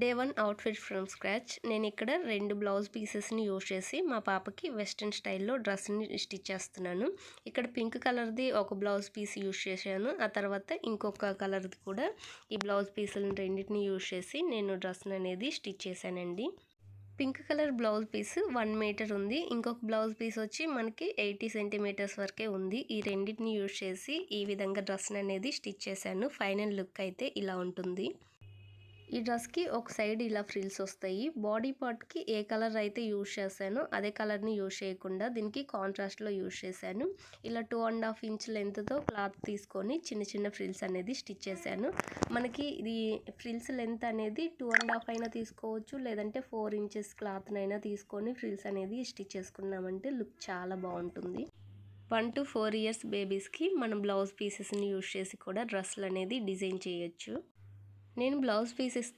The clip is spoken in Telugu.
Day 1 outfit from scratch. నేనిక్కడ 2 బ్లౌజ్ పీసెస్‌ని యూజ్ చేసి మా పాపకి వెస్టర్న్ స్టైల్‌లో డ్రెస్‌ని స్టిచ్ చేస్తున్నాను. ఇక్కడ పింక్ కలర్‌ది ఒక బ్లౌజ్ పీస్ యూజ్ చేశాను. ఆ తర్వాత ఇంకొక కలర్‌ది కూడా ఈ బ్లౌజ్ పీసులను రెండిటిని యూజ్ చేసి నేను డ్రెస్‌ననేది స్టిచ్ చేశానండి. Pink colour blouse piece 1 metre ఉంది. ఇంకొక బ్లౌజ్ పీస్ వచ్చి మనకి 80 సెంటీమీటర్స్ వరకే ఉంది. ఈ రెండిటిని యూజ్ చేసి ఈ విధంగా డ్రెస్‌ననేది స్టిచ్ చేశాను. ఫైనల్ లుక్ అయితే ఇలా ఉంటుంది. ఈ డ్రెస్‌కి ఒక సైడ్ ఇలా ఫ్రిల్స్ వస్తాయి. బాడీ పార్ట్‌కి ఏ కలర్ అయితే యూజ్ చేశానో అదే కలర్‌ని యూజ్ చేయకుండా దీనికి కాంట్రాస్ట్‌లో యూజ్ చేశాను. ఇలా 2½ ఇంచ్ లెంగ్త్‌తో క్లాత్ తీసుకొని చిన్న చిన్న ఫ్రిల్స్ అనేది స్టిచ్ చేశాను. మనకి ఇది ఫ్రిల్స్ లెంత్ అనేది 2½ అయినా తీసుకోవచ్చు, లేదంటే 4 ఇంచెస్ క్లాత్‌నైనా తీసుకొని ఫ్రిల్స్ అనేది స్టిచ్ చేసుకున్నామంటే లుక్ చాలా బాగుంటుంది. 1 to 4 ఇయర్స్ బేబీస్‌కి మనం బ్లౌజ్ పీసెస్‌ని యూజ్ చేసి కూడా డ్రెస్సులు అనేది డిజైన్ చేయొచ్చు. నేను బ్లౌజ్ పీసెస్‌తో